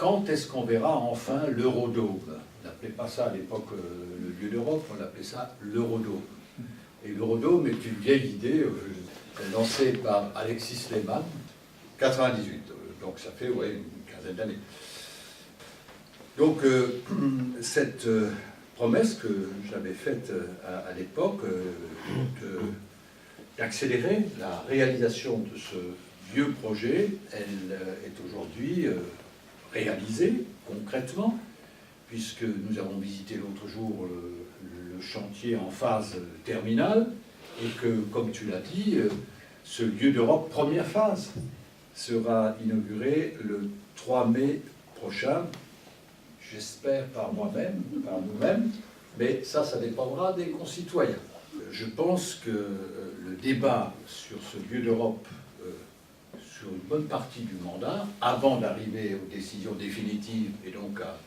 quand est-ce qu'on verra enfin l'Eurodôme? On n'appelait pas ça à l'époque le lieu d'Europe, on appelait ça l'Eurodôme. Et l'Eurodôme est une vieille idée lancée par Alexis Lehmann, 98, donc ça fait ouais, une quinzaine d'années. Donc cette promesse que j'avais faite à l'époque d'accélérer la réalisation de ce vieux projet, elle est aujourd'hui réalisée concrètement, puisque nous avons visité l'autre jour le chantier en phase terminale, et que, comme tu l'as dit, ce lieu d'Europe première phase sera inauguré le 3 mai prochain, j'espère par moi-même, par nous-mêmes, mais ça dépendra des concitoyens. Je pense que le débat sur ce lieu d'Europe sur une bonne partie du mandat, avant d'arriver aux décisions définitives et donc à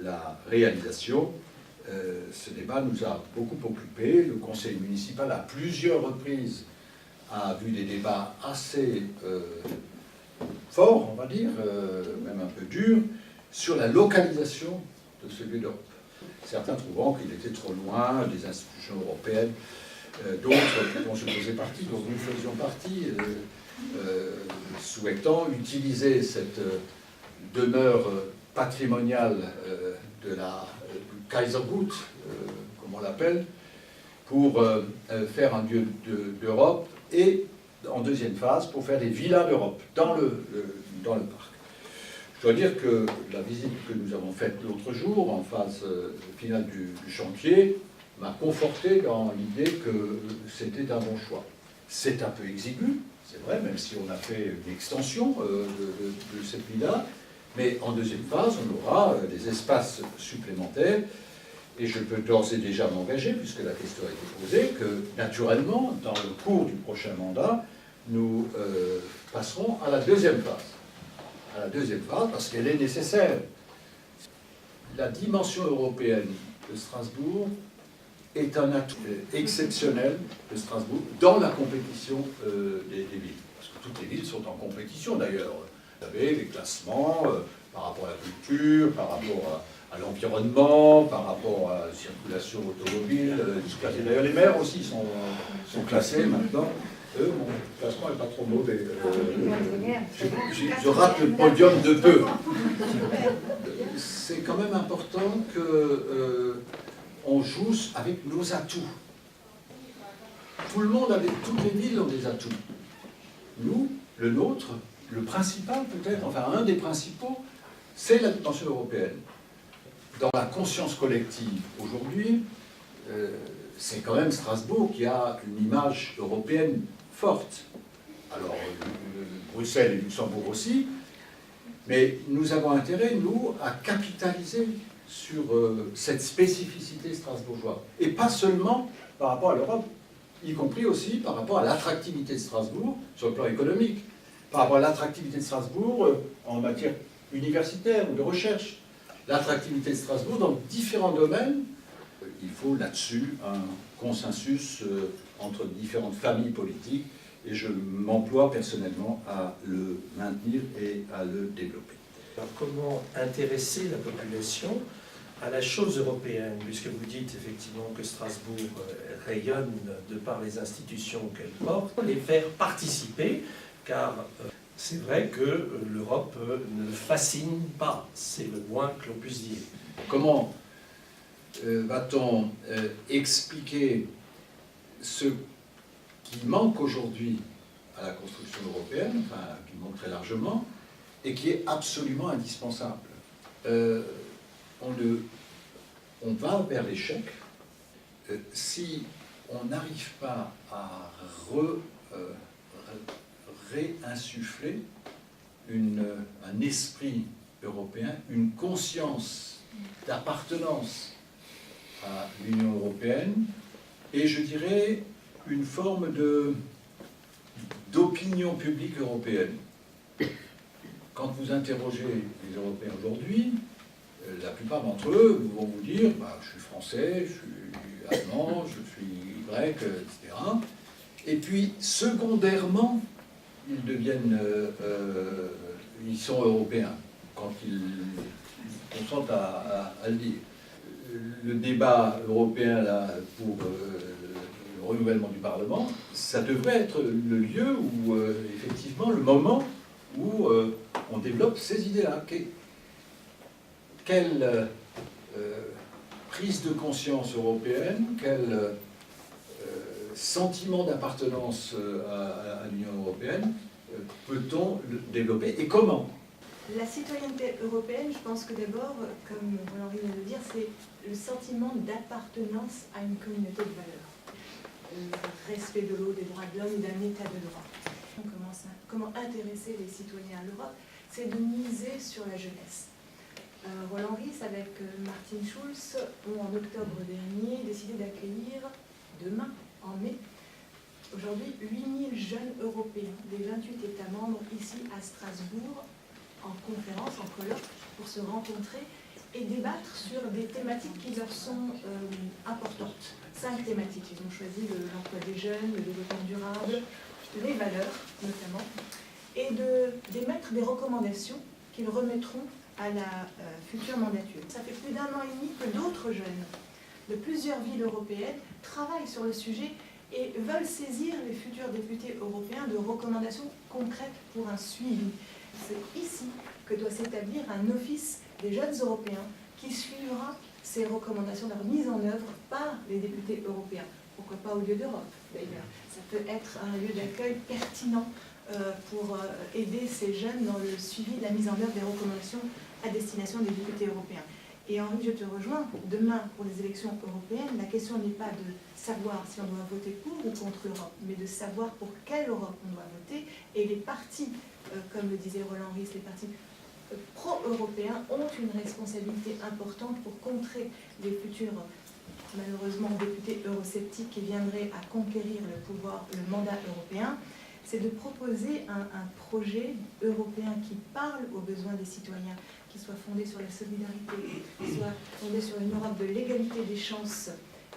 la réalisation, ce débat nous a beaucoup occupés. Le conseil municipal, à plusieurs reprises, a vu des débats assez forts, on va dire, même un peu durs, sur la localisation de ce lieu d'Europe. Certains trouvant qu'il était trop loin des institutions européennes, d'autres dont je faisais partie, dont nous faisions partie, souhaitant utiliser cette demeure patrimoniale de la Kaisergut, comme on l'appelle, pour faire un lieu d'Europe et, en deuxième phase, pour faire des villas d'Europe dans le parc. Je dois dire que la visite que nous avons faite l'autre jour, en phase finale du chantier, m'a conforté dans l'idée que c'était un bon choix. C'est un peu exigu, c'est vrai, même si on a fait une extension de cette villa, mais en deuxième phase, on aura des espaces supplémentaires, et je peux d'ores et déjà m'engager, puisque la question a été posée, que naturellement, dans le cours du prochain mandat, nous passerons à la deuxième phase. À la deuxième phase, parce qu'elle est nécessaire. La dimension européenne de Strasbourg est un atout exceptionnel de Strasbourg dans la compétition des villes. Parce que toutes les villes sont en compétition d'ailleurs. Vous savez, les classements par rapport à la culture, par rapport à l'environnement, par rapport à la circulation automobile. D'ailleurs, les maires aussi sont classés maintenant. Mon classement n'est pas trop mauvais. Je rate le podium de peu. C'est quand même important que on joue avec nos atouts. Tout le monde, toutes les villes ont des atouts. Nous, le nôtre, le principal peut-être, enfin un des principaux, c'est la dimension européenne. Dans la conscience collective aujourd'hui, c'est quand même Strasbourg qui a une image européenne forte. Alors, Bruxelles et Luxembourg aussi, mais nous avons intérêt, nous, à capitaliser sur cette spécificité strasbourgeoise. Et pas seulement par rapport à l'Europe, y compris aussi par rapport à l'attractivité de Strasbourg sur le plan économique, par rapport à l'attractivité de Strasbourg en matière universitaire ou de recherche, l'attractivité de Strasbourg dans différents domaines. Il faut là-dessus un consensus entre différentes familles politiques et je m'emploie personnellement à le maintenir et à le développer. Alors, comment intéresser la population à la chose européenne, puisque vous dites effectivement que Strasbourg rayonne de par les institutions qu'elle porte, les faire participer, car c'est vrai que l'Europe ne fascine pas, c'est le moins que l'on puisse dire. Comment va-t-on expliquer ce qui manque aujourd'hui à la construction européenne, enfin, qui manque très largement, et qui est absolument indispensable. On va vers l'échec si on n'arrive pas à réinsuffler un esprit européen, une conscience d'appartenance à l'Union européenne, et je dirais une forme d'opinion publique européenne. Quand vous interrogez les Européens aujourd'hui, la plupart d'entre eux vont vous dire je suis français, je suis allemand, je suis grec, etc. Et puis, secondairement, ils sont européens. quand ils consentent à le dire. Le débat européen là, pour le renouvellement du Parlement, ça devrait être le lieu où, effectivement, le moment où on développe ces idées-là. Quelle prise de conscience européenne, quel sentiment d'appartenance à l'Union européenne peut-on développer et comment? La citoyenneté européenne, je pense que d'abord, comme Roland vient de le dire, c'est le sentiment d'appartenance à une communauté de valeurs. Le respect de l'eau, des droits de l'homme, d'un état de droit. Comment intéresser les citoyens à l'Europe? C'est de miser sur la jeunesse. Roland Ries, avec Martin Schulz, ont en octobre dernier décidé d'accueillir demain, en mai, aujourd'hui 8000 jeunes européens des 28 États membres ici à Strasbourg, en conférence, en colloque, pour se rencontrer et débattre sur des thématiques qui leur sont importantes. 5 thématiques. Ils ont choisi l'emploi des jeunes, le développement durable, les valeurs notamment, et d'émettre des recommandations qu'ils remettront à la future mandature. Ça fait plus d'1 an et demi que d'autres jeunes de plusieurs villes européennes travaillent sur le sujet et veulent saisir les futurs députés européens de recommandations concrètes pour un suivi. C'est ici que doit s'établir un office des jeunes européens qui suivra ces recommandations, leur mise en œuvre par les députés européens. Pourquoi pas au lieu d'Europe, d'ailleurs. Ça peut être un lieu d'accueil pertinent pour aider ces jeunes dans le suivi de la mise en œuvre des recommandations à destination des députés européens. Et Henri, je te rejoins, demain, pour les élections européennes, la question n'est pas de savoir si on doit voter pour ou contre l'Europe, mais de savoir pour quelle Europe on doit voter. Et les partis, comme le disait Roland Ries, les partis pro-européens ont une responsabilité importante pour contrer les futurs, malheureusement, députés eurosceptiques qui viendraient à conquérir le pouvoir, le mandat européen. C'est de proposer un projet européen qui parle aux besoins des citoyens, qui soit fondé sur la solidarité, qui soit fondé sur une Europe de l'égalité des chances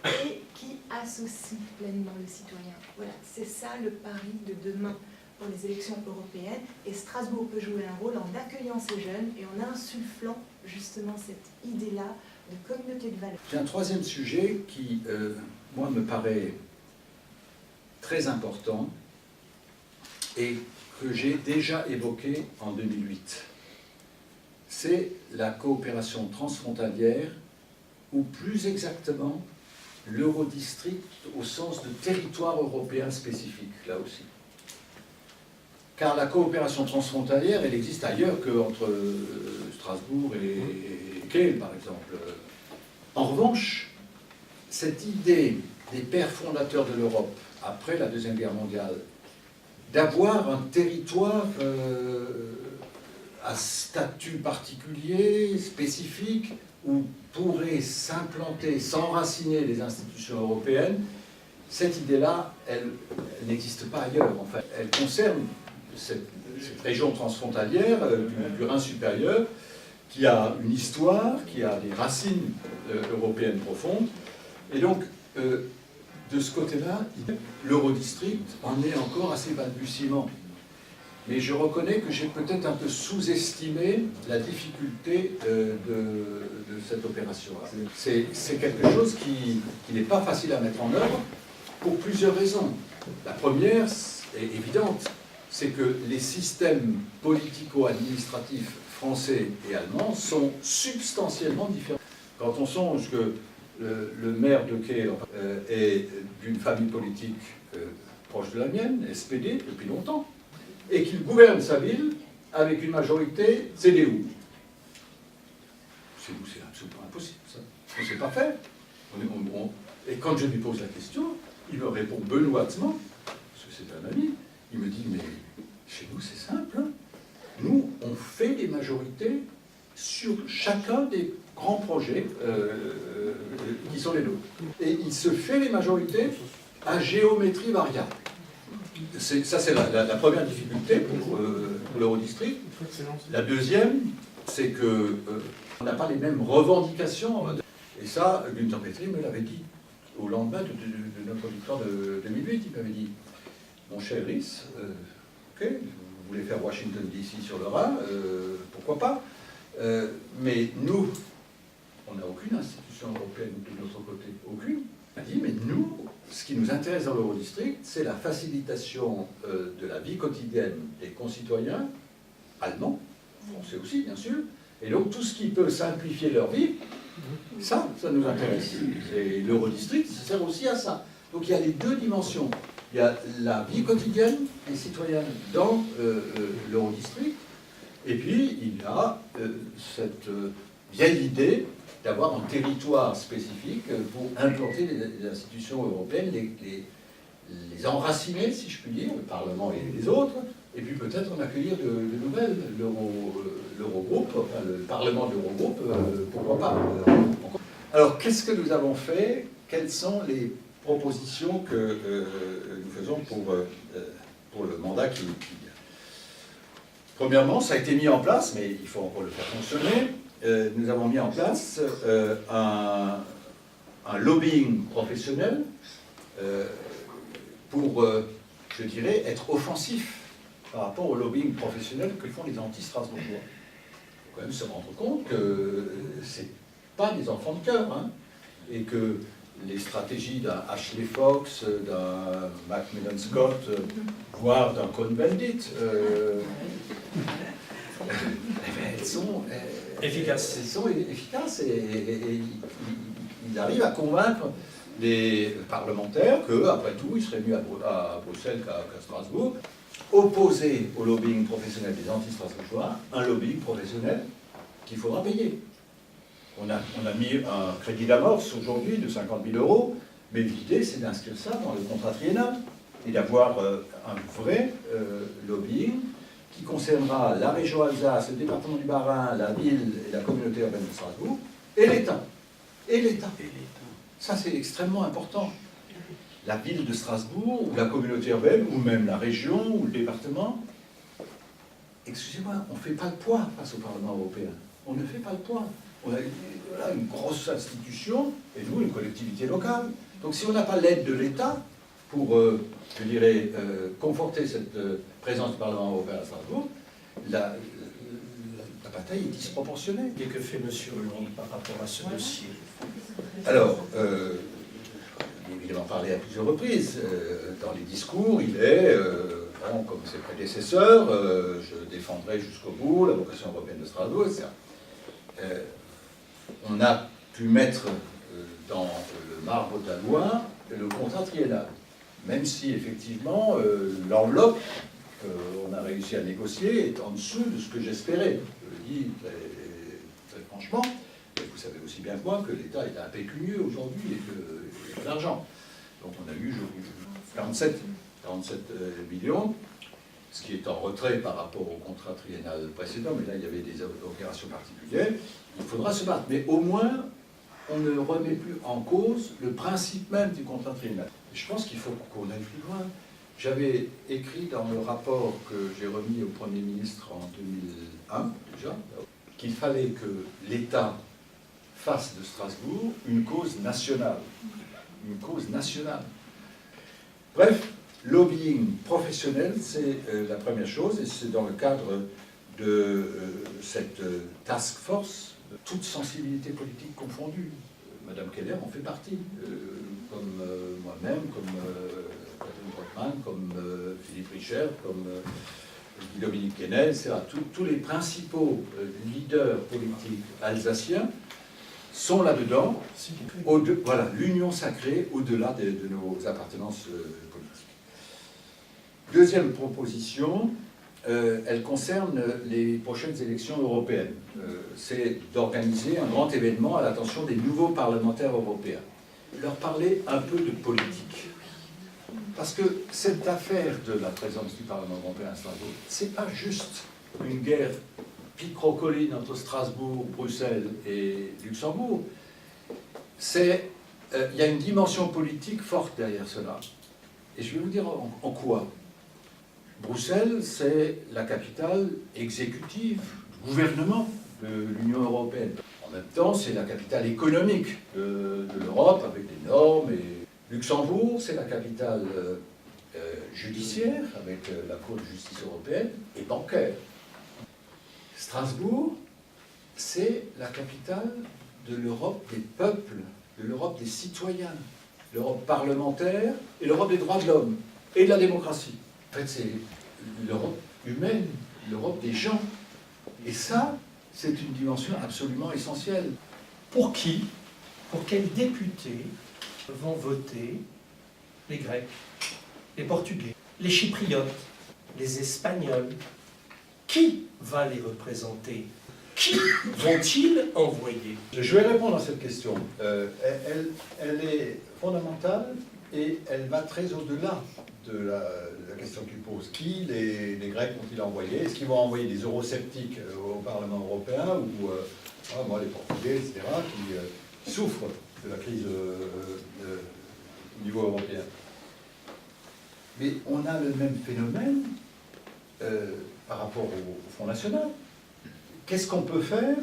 et qui associe pleinement les citoyens. Voilà, c'est ça le pari de demain pour les élections européennes. Et Strasbourg peut jouer un rôle en accueillant ces jeunes et en insufflant justement cette idée-là de communauté de valeurs. J'ai un troisième sujet qui, moi, me paraît très important et que j'ai déjà évoqué en 2008. C'est la coopération transfrontalière, ou plus exactement, l'Eurodistrict au sens de territoire européen spécifique, là aussi. Car la coopération transfrontalière, elle existe ailleurs qu'entre Strasbourg et Kiel, par exemple. En revanche, cette idée des pères fondateurs de l'Europe, après la Deuxième Guerre mondiale, d'avoir un territoire à statut particulier, spécifique, où pourraient s'implanter, s'enraciner les institutions européennes, cette idée-là, elle n'existe pas ailleurs. Enfin, elle concerne cette région transfrontalière du Rhin supérieur, qui a une histoire, qui a des racines européennes profondes. Et donc, de ce côté-là, l'Eurodistrict en est encore à ses balbutiements. Mais je reconnais que j'ai peut-être un peu sous-estimé la difficulté de cette opération-là. C'est quelque chose qui n'est pas facile à mettre en œuvre pour plusieurs raisons. La première est évidente, c'est que les systèmes politico-administratifs français et allemands sont substantiellement différents. Quand on songe que le maire de Kiel est d'une famille politique proche de la mienne, SPD, depuis longtemps, et qu'il gouverne sa ville avec une majorité CDU. Chez nous, c'est absolument impossible, ça. On ne sait pas faire. Et quand je lui pose la question, il me répond benoîtement, parce que c'est un ami, il me dit, mais chez nous, c'est simple. Hein. Nous, on fait des majorités sur chacun des grands projets qui sont les nôtres. Et il se fait les majorités à géométrie variable. Ça, c'est la première difficulté pour l'Eurodistrict. La deuxième, c'est qu'on n'a pas les mêmes revendications. Et ça, Günther Petri me l'avait dit au lendemain de notre victoire de 2008. Il m'avait dit, mon cher Ries, ok, vous voulez faire Washington DC sur le Rhin, pourquoi pas, Mais nous, on n'a aucune institution européenne de notre côté, aucune. On a dit, mais nous, ce qui nous intéresse dans l'Eurodistrict, c'est la facilitation de la vie quotidienne des concitoyens allemands, français aussi bien sûr, et donc tout ce qui peut simplifier leur vie, ça nous intéresse. Et l'Eurodistrict, ça sert aussi à ça. Donc il y a les deux dimensions. Il y a la vie quotidienne des citoyens dans l'Eurodistrict, et puis il y a cette vieille idée d'avoir un territoire spécifique pour implanter les institutions européennes, les enraciner, si je puis dire, le Parlement et les autres, et puis peut-être en accueillir de nouvelles, l'Eurogroupe, enfin le Parlement de l'Eurogroupe, pourquoi pas. Alors, qu'est-ce que nous avons fait? Quelles sont les propositions que nous faisons pour le mandat qui vient? Premièrement, ça a été mis en place, mais il faut encore le faire fonctionner. Nous avons mis en place un lobbying professionnel pour, je dirais, être offensif par rapport au lobbying professionnel que font les anti-strasbourgeois. Il faut quand même se rendre compte que c'est pas des enfants de cœur, hein, et que les stratégies d'un Ashley Fox, d'un Macmillan Scott, voire d'un Cohn-Bendit, elles sont efficaces. Elles sont efficaces et ils arrivent à convaincre les parlementaires que, après tout, ils seraient mieux à Bruxelles qu'à Strasbourg. Opposé au lobbying professionnel des anti-strasbourgeois, un lobbying professionnel qu'il faudra payer. On a mis un crédit d'amorce aujourd'hui de 50 000 €, mais l'idée c'est d'inscrire ça dans le contrat triennal et d'avoir un vrai lobbying qui concernera la région Alsace, le département du Bas-Rhin, la ville et la communauté urbaine de Strasbourg, et l'État. Et l'État. Ça c'est extrêmement important. La ville de Strasbourg, ou la communauté urbaine, ou même la région, ou le département, excusez-moi, on ne fait pas le poids face au Parlement européen. On ne fait pas le poids. On a une grosse institution, et nous, une collectivité locale. Donc si on n'a pas l'aide de l'État pour, je dirais, conforter cette présence du Parlement européen à Strasbourg, la bataille est disproportionnée. Et que fait M. Hollande par rapport à ce dossier? Alors, il en parlait à plusieurs reprises. Dans les discours, il est, comme ses prédécesseurs, je défendrai jusqu'au bout la vocation européenne de Strasbourg, etc. On a pu mettre dans le marbre de la loi le contrat triennal, même si effectivement l'enveloppe qu'on a réussi à négocier est en dessous de ce que j'espérais. Je le dis très franchement. Vous savez aussi bien que moi que l'État est impécunieux aujourd'hui et qu'il y a de l'argent. Donc on a eu 47 millions, ce qui est en retrait par rapport au contrat triennal précédent, mais là il y avait des opérations particulières. Il faudra se battre, mais au moins on ne remet plus en cause le principe même du contrat triennal. Et je pense qu'il faut qu'on aille plus loin. J'avais écrit dans le rapport que j'ai remis au Premier ministre en 2001, déjà, qu'il fallait que l'État fasse de Strasbourg une cause nationale. Une cause nationale. Bref, lobbying professionnel, c'est la première chose, et c'est dans le cadre de cette task force, toute sensibilité politique confondue. Madame Keller en fait partie, comme moi-même, comme Catherine Brockmann, comme Philippe Richer, comme Dominique Kennel, etc. Tous les principaux leaders politiques alsaciens sont là-dedans, voilà, l'union sacrée au-delà de nos appartenances politiques. Deuxième proposition, elle concerne les prochaines élections européennes. C'est d'organiser un grand événement à l'attention des nouveaux parlementaires européens. Leur parler un peu de politique. Parce que cette affaire de la présence du Parlement européen à Strasbourg, c'est pas juste une guerre picrocolline entre Strasbourg, Bruxelles et Luxembourg. Il y a une dimension politique forte derrière cela. Et je vais vous dire en quoi. Bruxelles, c'est la capitale exécutive du gouvernement de l'Union européenne. En même temps, c'est la capitale économique de l'Europe, avec des normes. Et Luxembourg, c'est la capitale judiciaire, avec la Cour de justice européenne, et bancaire. Strasbourg, c'est la capitale de l'Europe des peuples, de l'Europe des citoyens, l'Europe parlementaire et l'Europe des droits de l'homme et de la démocratie. En fait, c'est l'Europe humaine, l'Europe des gens. Et ça, c'est une dimension absolument essentielle. Pour qui, pour quels députés vont voter les Grecs, les Portugais, les Chypriotes, les Espagnols? Qui va les représenter? Qui vont-ils envoyer? Je vais répondre à cette question. Elle est fondamentale et elle va très au-delà de la question qu'il pose. Qui les Grecs vont-ils envoyer? Est-ce qu'ils vont envoyer des eurosceptiques au Parlement européen ou les Portugais, etc., qui souffrent de la crise au niveau européen? Mais on a le même phénomène par rapport au Front National. Qu'est-ce qu'on peut faire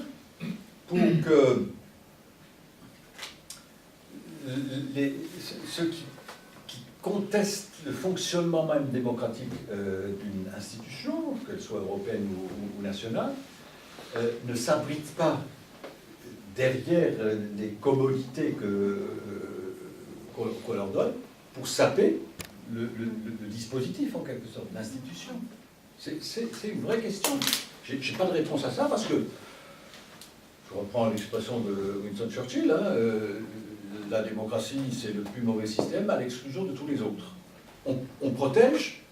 pour que ceux qui contestent le fonctionnement même démocratique d'une institution, qu'elle soit européenne ou nationale, ne s'abritent pas derrière les commodités qu'on leur donne pour saper le dispositif, en quelque sorte, l'institution? C'est une vraie question. Je n'ai pas de réponse à ça parce que, je reprends l'expression de Winston Churchill, la démocratie, c'est le plus mauvais système à l'exclusion de tous les autres. On protège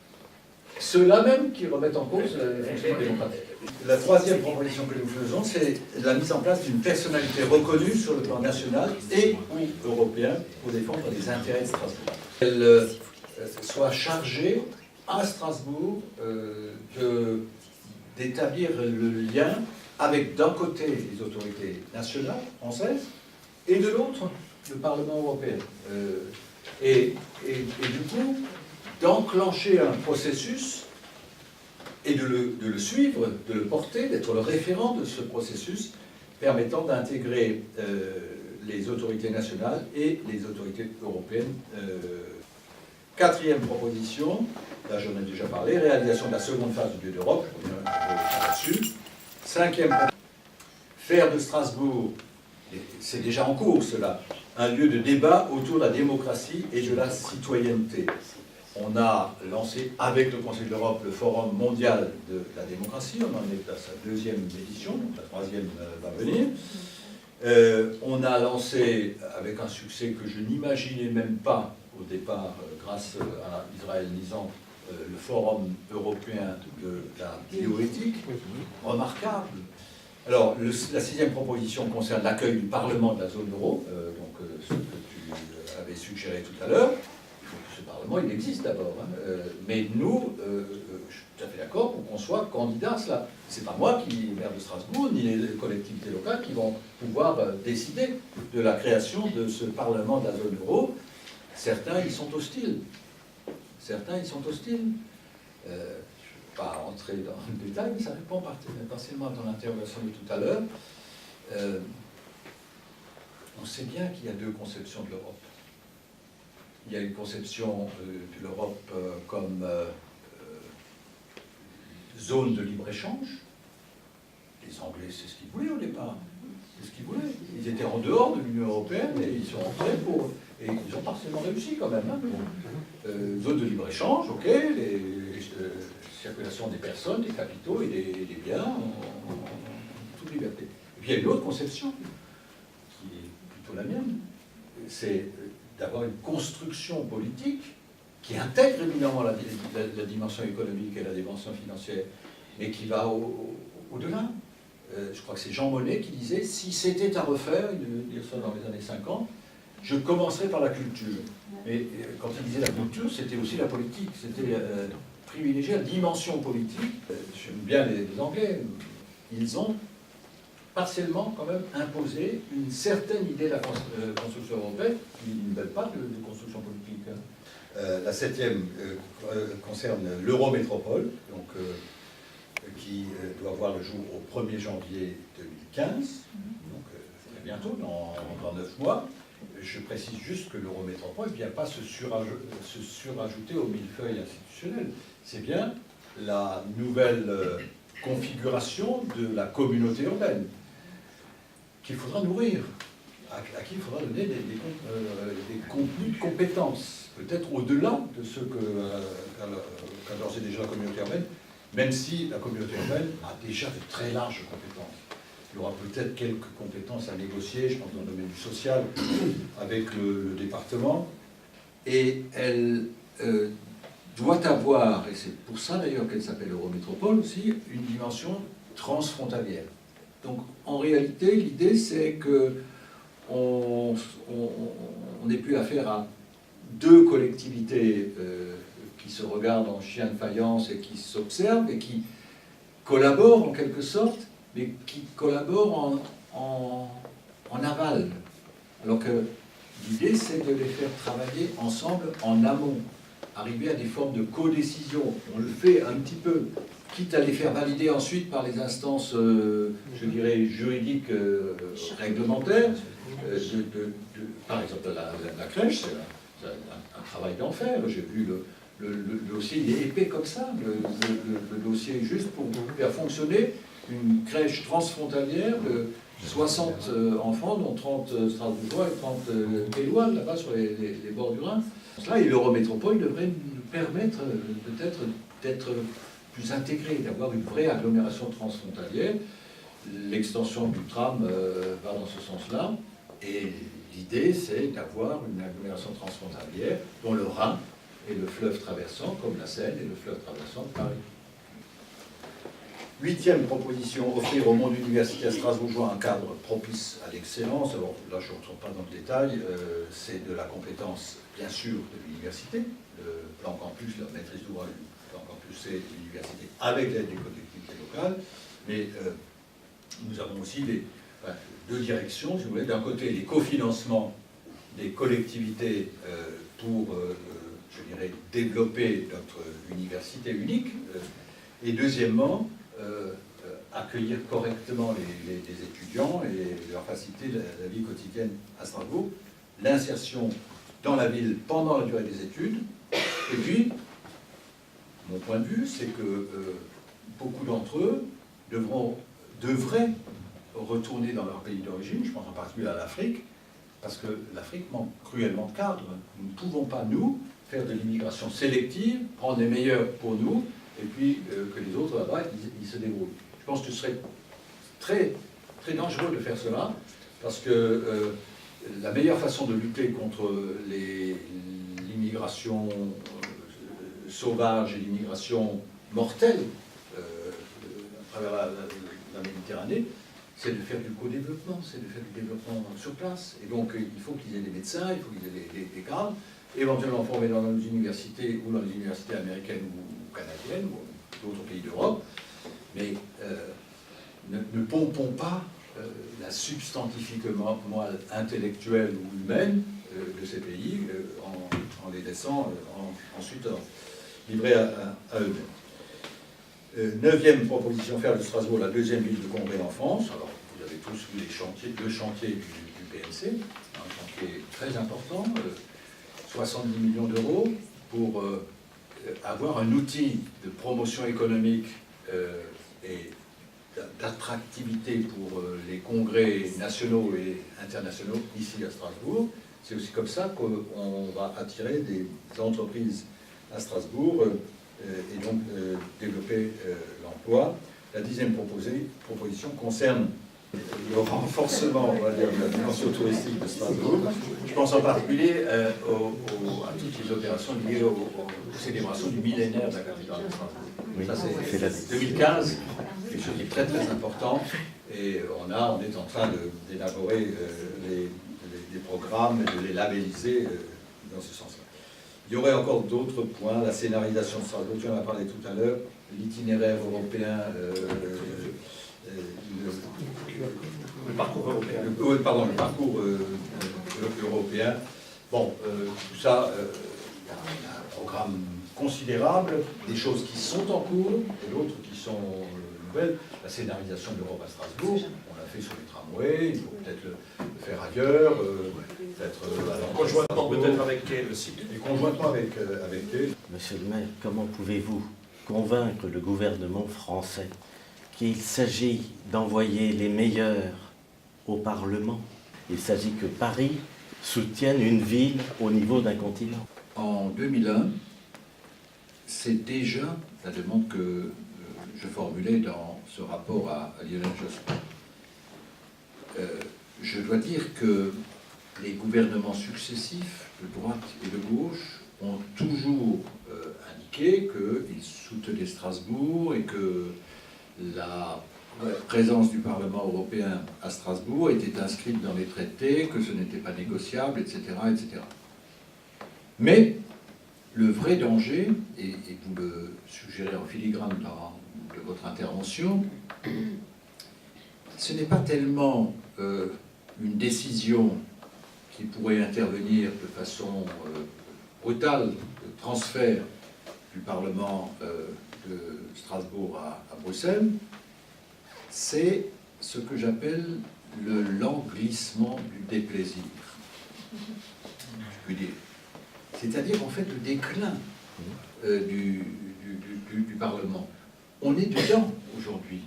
ceux-là même qui remettent en cause le fonctionnement démocratique. La troisième proposition que nous faisons, c'est la mise en place d'une personnalité reconnue sur le plan national et ou européen pour défendre les intérêts de Strasbourg. Elle soit chargée à Strasbourg d'établir le lien avec d'un côté les autorités nationales françaises et de l'autre le Parlement européen. Et du coup, d'enclencher un processus et de le suivre, de le porter, d'être le référent de ce processus permettant d'intégrer les autorités nationales et les autorités européennes. Quatrième proposition, là j'en ai déjà parlé, réalisation de la seconde phase du lieu d'Europe, je reviens là-dessus. Cinquième proposition, faire de Strasbourg, c'est déjà en cours cela, un lieu de débat autour de la démocratie et de la citoyenneté. On a lancé avec le Conseil de l'Europe le Forum mondial de la démocratie, on en est à sa deuxième édition, donc la troisième va venir. On a lancé, avec un succès que je n'imaginais même pas au départ, grâce à Israël Nizan, le Forum européen de la bioéthique, remarquable. Alors, la sixième proposition concerne l'accueil du Parlement de la zone euro, donc ce que tu avais suggéré tout à l'heure. Ce Parlement, il existe d'abord, mais nous, je suis tout à fait d'accord pour qu'on soit candidat à cela. Ce n'est pas moi, maire de Strasbourg, ni les collectivités locales qui vont pouvoir décider de la création de ce Parlement de la zone euro. Certains y sont hostiles. Certains y sont hostiles. Je ne vais pas rentrer dans le détail, mais ça répond partiellement à ton interrogation de tout à l'heure. On sait bien qu'il y a deux conceptions de l'Europe. Il y a une conception de l'Europe comme zone de libre-échange. Les Anglais, c'est ce qu'ils voulaient au départ. C'est ce qu'ils voulaient. Ils étaient en dehors de l'Union européenne et ils sont rentrés pour... Et ils ont partiellement réussi quand même. Zone de libre-échange, ok, les circulation des personnes, des capitaux et des biens en toute liberté. Et puis il y a une autre conception, qui est plutôt la mienne, c'est d'avoir une construction politique qui intègre évidemment la dimension économique et la dimension financière, mais qui va au-delà. Je crois que c'est Jean Monnet qui disait « Si c'était à refaire », il devait dire ça dans les années 50, je commencerai par la culture. Mais quand il disait la culture, c'était aussi la politique, c'était privilégier la dimension politique. J'aime bien les Anglais, ils ont partiellement quand même imposé une certaine idée de la construction européenne, qui ne veulent pas de construction politique. La septième concerne l'Eurométropole, donc, qui doit voir le jour au 1er janvier 2015, donc très bientôt, dans 9 mois. Je précise juste que l'Eurométropole ne vient pas se surajouter au millefeuille institutionnel. C'est bien la nouvelle configuration de la communauté urbaine. qu'il faudra nourrir, à qui il faudra donner des contenus de compétences, peut-être au-delà de ce qu'a d'ores et déjà la communauté urbaine, même si la communauté urbaine a déjà de très larges compétences. Il y aura peut-être quelques compétences à négocier, je pense dans le domaine du social, avec le département, et elle doit avoir, et c'est pour ça d'ailleurs qu'elle s'appelle Eurométropole aussi, une dimension transfrontalière. Donc en réalité, l'idée c'est que on n'est plus affaire à deux collectivités qui se regardent en chien de faïence et qui s'observent et qui collaborent en quelque sorte, mais qui collaborent en aval. Alors que l'idée, c'est de les faire travailler ensemble en amont, arriver à des formes de codécision. On le fait un petit peu, quitte à les faire valider ensuite par les instances, je dirais, juridiques, réglementaires. Par exemple, la crèche, c'est un travail d'enfer. J'ai vu le dossier, il est épais comme ça, le dossier juste pour faire fonctionner une crèche transfrontalière de 60 enfants, dont 30 Strasbourgeois et 30 Pélois, là-bas sur les bords du Rhin. Cela, et l'Eurométropole devrait nous permettre peut-être d'être plus intégrés, d'avoir une vraie agglomération transfrontalière. L'extension du tram va dans ce sens-là. Et l'idée, c'est d'avoir une agglomération transfrontalière dont le Rhin et le fleuve traversant, comme la Seine et le fleuve traversant de Paris. 8e proposition, offrir au monde universitaire strasbourgeois un cadre propice à l'excellence. Alors là, je ne rentre pas dans le détail, c'est de la compétence, bien sûr, de l'université. Le plan campus, la maîtrise d'ouvrage du plan campus, c'est l'université avec l'aide des collectivités locales. Mais nous avons aussi deux directions, si vous voulez. D'un côté, les cofinancements des collectivités pour, je dirais, développer notre université unique. Et deuxièmement, accueillir correctement les étudiants et leur faciliter la vie quotidienne à Strasbourg, l'insertion dans la ville pendant la durée des études. Et puis, mon point de vue, c'est que beaucoup d'entre eux devraient retourner dans leur pays d'origine, je pense en particulier à l'Afrique, parce que l'Afrique manque cruellement de cadres. Nous ne pouvons pas, nous, faire de l'immigration sélective, prendre les meilleurs pour nous, et puis que les autres là-bas, ils se débrouillent. Je pense que ce serait très, très dangereux de faire cela, parce que la meilleure façon de lutter contre l'immigration sauvage et l'immigration mortelle à travers la Méditerranée, c'est de faire du co-développement, c'est de faire du développement sur place. Et donc, il faut qu'ils aient des médecins, il faut qu'ils aient des cadres, éventuellement formés dans nos universités ou dans les universités américaines ou canadiennes ou d'autres pays d'Europe. Mais ne pompons pas la substantifiquement intellectuelle ou humaine de ces pays en les laissant ensuite livrés à eux-mêmes. 9e proposition, faire de Strasbourg la 2e ville de congrès en France. Alors, vous avez tous vu le chantier du PNC, un chantier très important, 70 millions d'euros pour avoir un outil de promotion économique et d'attractivité pour les congrès nationaux et internationaux ici à Strasbourg. C'est aussi comme ça qu'on va attirer des entreprises à Strasbourg et donc développer l'emploi. La 10e proposition concerne le renforcement, on va dire, de la dimension touristique de Strasbourg. Je pense en particulier à toutes les opérations liées aux célébrations du millénaire de la capitale de Strasbourg. Oui, ça, c'est 2015, quelque chose qui est très très important. Et on est en train d'élaborer des programmes et de les labelliser dans ce sens-là. Il y aurait encore d'autres points, la scénarisation de Strasbourg, tu en as parlé tout à l'heure, l'itinéraire européen, le parcours européen. Le parcours européen. Bon, tout ça, il y a un programme considérable, des choses qui sont en cours et d'autres qui sont nouvelles. La scénarisation de l'Europe à Strasbourg, on l'a fait sur les tramways, il faut peut-être le faire ailleurs, conjointement peut-être avec Kay aussi. Et conjointement avec Kay. Monsieur le maire, comment pouvez-vous convaincre le gouvernement français qu'il s'agit d'envoyer les meilleurs au Parlement. Il s'agit que Paris soutienne une ville au niveau d'un continent. En 2001, c'est déjà la demande que je formulais dans ce rapport à Lionel Jospin. Je dois dire que les gouvernements successifs, de droite et de gauche, ont toujours indiqué qu'ils soutenaient Strasbourg et que la présence du Parlement européen à Strasbourg était inscrite dans les traités, que ce n'était pas négociable, etc., etc. Mais le vrai danger, et vous le suggérez en filigrane de votre intervention, ce n'est pas tellement une décision qui pourrait intervenir de façon brutale, de transfert du Parlement de Strasbourg à Bruxelles, c'est ce que j'appelle le lent glissement du déplaisir, je puis dire. C'est-à-dire en fait le déclin du Parlement. On est dedans aujourd'hui.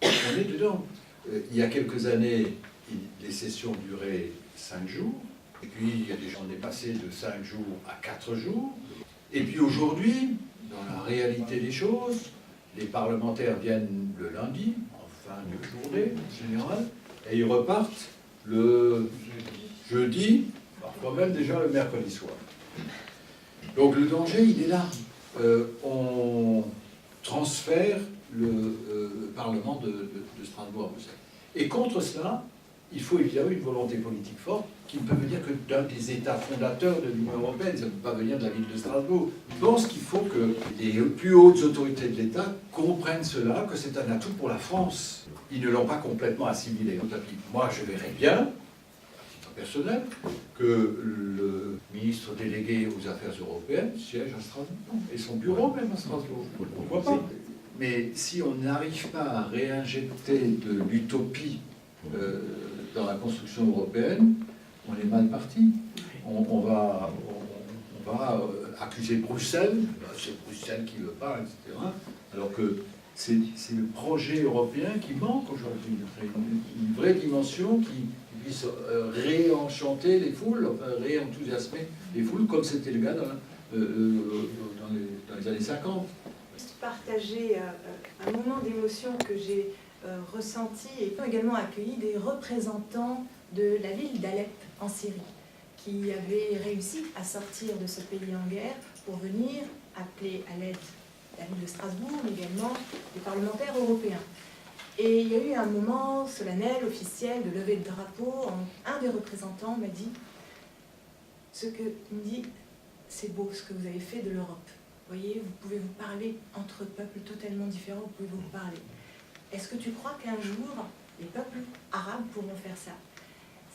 On est dedans. Il y a quelques années, les sessions duraient 5 jours. Et puis, il y a des gens, on est passé de 5 jours à 4 jours. Et puis aujourd'hui, dans la réalité des choses, les parlementaires viennent le lundi, en fin de journée en général, et ils repartent le jeudi, parfois même déjà le mercredi soir. Donc le danger, il est là. On transfère le Parlement de Strasbourg à Bruxelles. Et contre cela, il faut évidemment une volonté politique forte qui ne peut venir que d'un des États fondateurs de l'Union européenne, ça ne peut pas venir de la ville de Strasbourg. Je pense qu'il faut que les plus hautes autorités de l'État comprennent cela, que c'est un atout pour la France. Ils ne l'ont pas complètement assimilé. Moi, je verrais bien, à titre personnel, que le ministre délégué aux Affaires européennes siège à Strasbourg, et son bureau même à Strasbourg. Pourquoi pas? Mais si on n'arrive pas à réinjecter de l'utopie dans la construction européenne, on est mal parti. On va accuser Bruxelles, c'est Bruxelles qui ne veut pas, etc. Alors que c'est le projet européen qui manque aujourd'hui, une vraie dimension qui puisse réenchanter les foules, enfin réenthousiasmer les foules, comme c'était le cas dans les années 50. Partager un moment d'émotion que j'ai ressenti et également accueilli des représentants de la ville d'Alep en Syrie qui avaient réussi à sortir de ce pays en guerre pour venir appeler à l'aide la ville de Strasbourg, mais également les parlementaires européens. Et il y a eu un moment solennel, officiel, de levée de drapeau. Un des représentants m'a dit c'est beau ce que vous avez fait de l'Europe. Vous voyez, vous pouvez vous parler entre peuples totalement différents, vous pouvez vous parler. Est-ce que tu crois qu'un jour, les peuples arabes pourront faire ça?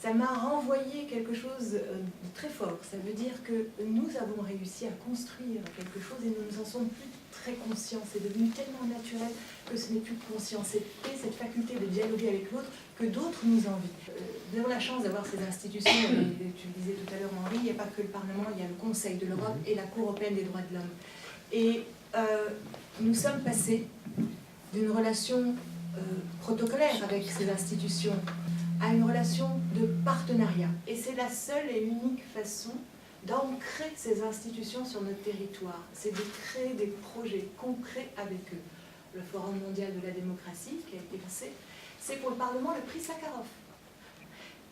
Ça m'a renvoyé quelque chose de très fort. Ça veut dire que nous avons réussi à construire quelque chose et nous en sommes plus très conscients. C'est devenu tellement naturel que ce n'est plus conscient. C'est cette faculté de dialoguer avec l'autre que d'autres nous envient. Nous avons la chance d'avoir ces institutions. Tu le disais tout à l'heure, Henri, il n'y a pas que le Parlement, il y a le Conseil de l'Europe et la Cour européenne des droits de l'homme. Et nous sommes passés d'une relation protocolaire avec ces institutions à une relation de partenariat. Et c'est la seule et unique façon d'ancrer ces institutions sur notre territoire. C'est de créer des projets concrets avec eux. Le Forum mondial de la démocratie, qui a été lancé, c'est pour le Parlement le prix Sakharov.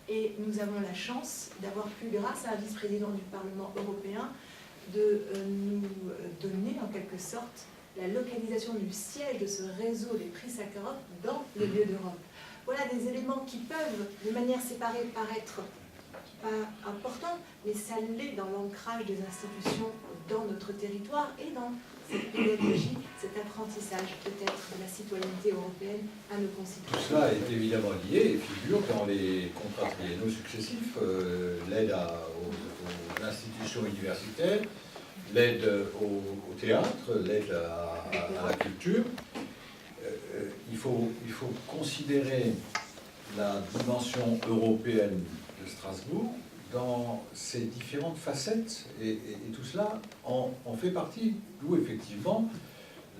Et nous avons la chance d'avoir pu, grâce à un vice-président du Parlement européen, de nous donner en quelque sorte la localisation du siège de ce réseau des prix Sakharov dans les lieux d'Europe. Voilà des éléments qui peuvent, de manière séparée, paraître pas importants, mais ça l'est dans l'ancrage des institutions dans notre territoire et dans cette pédagogie, cet apprentissage peut-être de la citoyenneté européenne à nos concitoyens. Tout cela est évidemment lié et figure dans les contrats triennaux successifs, l'aide aux institutions universitaires, l'aide au théâtre, l'aide à la culture. Il faut considérer la dimension européenne de Strasbourg dans ses différentes facettes et tout cela en fait partie, d'où effectivement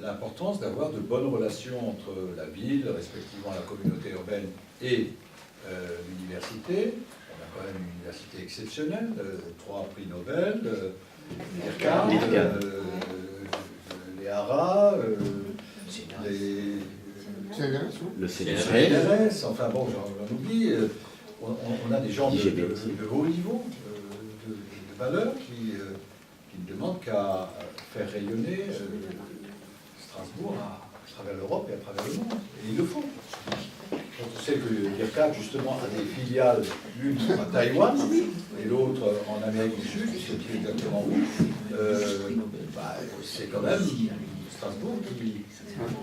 l'importance d'avoir de bonnes relations entre la ville, respectivement la communauté urbaine et l'université. On a quand même une université exceptionnelle, 3 prix Nobel, l'IRCAD, les HARA, Le CNRS. CNRS, enfin bon, j'en oublie. On a des gens de haut niveau, de valeur, qui ne demandent qu'à faire rayonner Strasbourg à travers l'Europe et à travers le monde. Et ils le font. On sait que l'IRCAD, justement, a des filiales, l'une à Taïwan et l'autre en Amérique du Sud, je ne sais plus exactement où. C'est quand même Strasbourg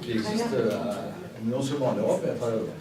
qui existe non seulement en Europe, mais à travers l'Europe.